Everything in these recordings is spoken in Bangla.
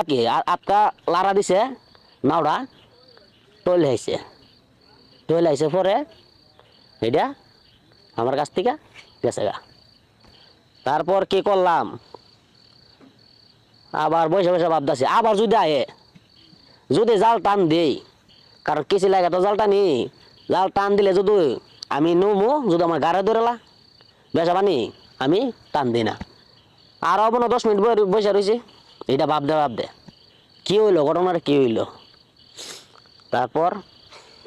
কি আর আটকা লারা দিছে নাওড়া টইল আইছে পরে এটা আমার কাছ থেকে গেছে গা। তারপর কি করলাম, আবার বসে বসে ভাবতেছি আবার যদি আয়ে, যদি জাল টান দেই, কারণ কিছু লাগে তো জাল টানি, জাল টান দিলে যদি আমি নুমু, যদি আমার গাড়ে ধরেলা বেসা পানি আমি টান দিই না। আর অবনো 10 মিনিট বসে রয়েছি, এটা ভাবতে কি হইলো, ঘটনাটা কি হইলো। তারপর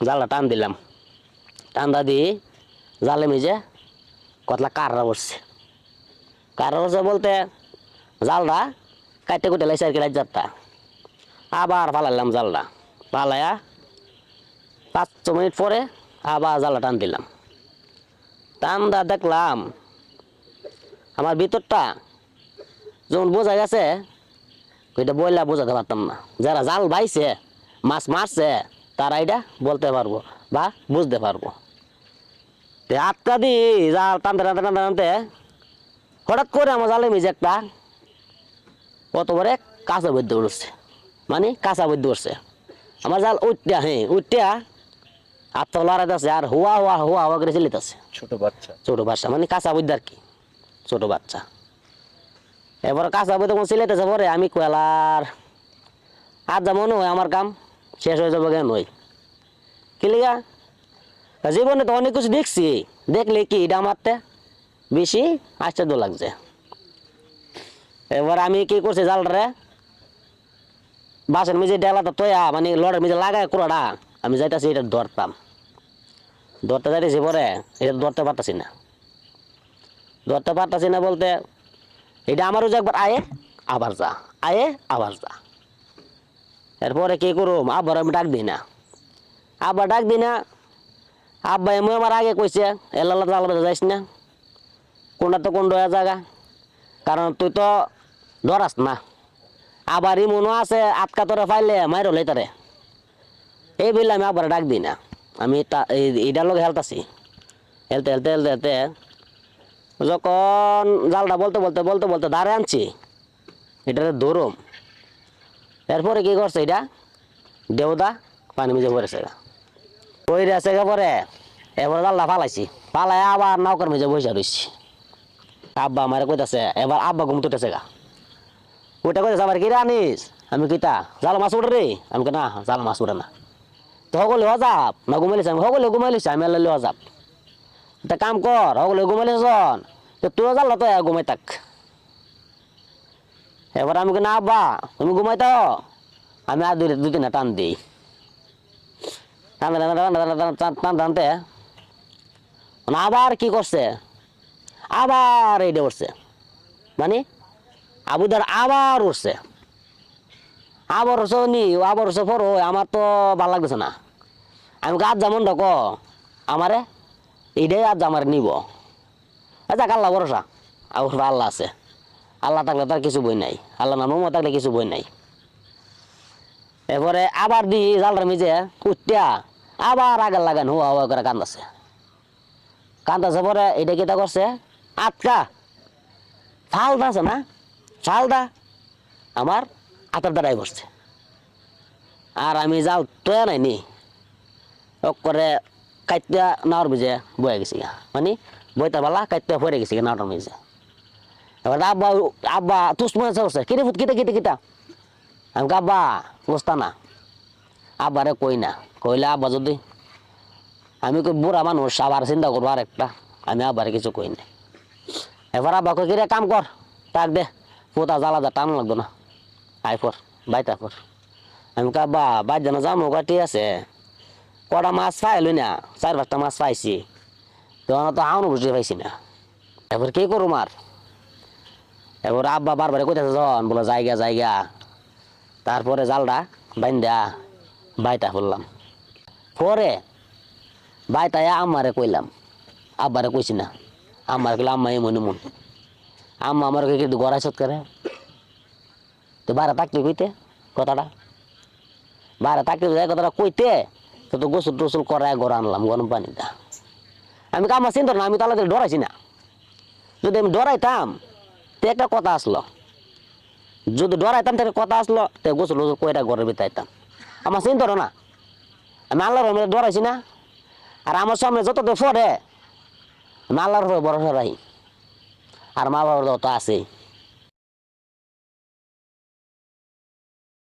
জালটা টান দিলাম, টানটা দিয়ে জালে মিজে কতলা কাররা বসছে বলতে জালটা কাটতে কুটে লাইছে আর কি রাজ্জারটা। আবার ফালাইলাম জালটা, ফালাইয়া 5 মিনিট পরে আবার জালটা টান দিলাম। টানটা দেখলাম আমার ভিতরটা যখন বোঝা গেছে, ওইটা বইলা বোঝাতে পারতাম না। যারা জাল বাইছে, মাছ মারছে, তারা এটা বলতে পারবো বা বুঝতে পারবো। আটকা দি জাল টানতে টানতে টানতে টানতে হঠাৎ করে আমার জালে মিজে একটা কত বড় কাঁচা বৈদ্য উঠছে, মানে কাঁচা বৈদ্য উঠছে। আমার জাল উঠটা হাত তো লড়াইতেছে আর হুয়া করে চিলিতেছে। ছোট বাচ্চা মানে কাঁচা বৈদ্য আর কি, ছোট বাচ্চা। এবার কাঁচা বৈদ্য যখন চিলাইতেছে পরে আমি কয়লার আর যা মনে হয় আমার কাম শেষ হয়ে যাবে কেন নই কি লিগা, জীবনে তো অনেক কিছু দেখছি, দেখলে কি এটা আমারতে বেশি আশ্চর্য লাগছে। এবার আমি কি করছি, জালটারে বাসের মিজে ডেলাটা তৈয়া মানে লড়ের মিজে লাগায় কুড়াটা আমি যাইতাছি এটা ধরতে যাইতেছি পরে এটা ধরতে পারতাছি না বলতে এটা আমারও যে একবার আয়ে আবার যা, আয়ে আবার যা। এরপরে কি করুম, আবার আমি ডাক দিই না, আব্বা এমন আমার আগে কইছে এল্লা জাল বেঁধে যাইস না, কোনটা তো কোন ডয়া জায়গা, কারণ তুই তো ডরাস না। আবার মনে আছে আটকা তোরে ফাইলে মাইর হলে তারে, এই বললে আমি আবার ডাক দিই না। আমি এইটার লোক হেলতে যখন জালটা বলতে দাঁড়ে আনছি এটারে ধরুম, এরপরে কি করছে এটা দেউদা পানি মিজে পড়েছে পরে এবার জালটা ফালাই আবার নৌকার মিজে বসে রয়েছি। আব্বা আমার কইতাছে, এবার আব্বা ঘুম তুটেছে গা, ওইটা কইতাছে আবার কিরা আনিস, আমি কিতা জাল মাছ উঠে রে, আমি না জাল মাছ উঠে না। তো সকলে হজাব না ঘুমাইলিস, আমি সকলে ঘুমাইলিস, আমি আল্লাহ হজাব একটা কাম কর, সকলে ঘুমাইলিস তুইও জাল তো ঘুমাই থাক। এবার আমি না আব্বা তুমি ঘুমাইতাও, আমি আর দুই তিনটা টান দিই, টানতে আবার কি করছে, আবার এইটা উঠছে, মানে আবুদার আবার উঠছে, আবার উঠছে পর আমার তো ভালো লাগতেছে না। আমি গাছ যেমন ঢক আমারে এইটাই আজ আমার নিব, আচ্ছা আল্লাহ ভরসা, আল্লাহ আছে, আল্লাহ থাকলে তার কিছু বই নাই, আল্লাহ না মোহাম্মদ থাকলে কিছু বই নাই। এরপরে আবার দি জালটার মিজে উঠটা আবার আগের লাগান হুয়া করে কান্দাছে পরে এটা কিতা করছে, আটকা ফালদা আছে না, ফালদা আমার আতার দ্বারাই বসছে। আর আমি জাল তোয়া নাইনি করে কাইটা নাওয়ার মিজে বয়ে গেছি, মানে বইটা পালা কাইটা পরে গেছি নাওয়ার মিজে। এবার আব্বা তুস মনে করছে কিরে ফুট কিটা আমি আব্বা বুঝতা না, আব্বারে কই না, কইলে আব্বা যদি আমি কই বুড়া মানুষ আবার চিন্তা করবো আর একটা, আমি আব্বারে কিছু কই না। এবার আব্বা কই কিরে কাম কর, তাক দে পোতা জ্বালা টান লাগতো না, আইপর বাইতা পর। আমি আব্বা বাইর জানা যাবো ঠিক আছে, কটা মাছ পাইলই না, 4-5টা মাছ পাইছি, তখন তো আউনো বুঝতে পাইছি না, এবার কি করুম আর। এবার আব্বা বারবার কইতেছে যখন বলে জায়গা, তারপরে জালটা বাইন্দা বাইটা করলাম, পরে বাইতায় আম্মারে কইলাম, আব্বারে কইছি না, আম্মারে কইলাম আম্মা এমন আম্মা আমার কিন্তু গড়াই সৎ করে, তো বাইরে থাকতে কইতে কথাটা, বাইরে থাকতে কথাটা কইতে তো গোসল টোসল করায় গড় আনলাম গরম পানিটা। আমি কাম্মা চিন্তা না, আমি তো আল্লাহ ডরাইছি না, যদি আমি ডরাইতাম তো একটা কথা আসলো, যদি ডরাইতাম তাহলে কথা আসলো তো গোসল কইরা ঘরের ভিতরে আইতাম। আমার চিন্তা না, আমি আল্লাহর রহমতে ডরাইছি না। আর আমার সামনে যত তো পড়ে আমি আল্লাহর উপরে ভরসা রাখি, আর মা বাবার তো আছেই।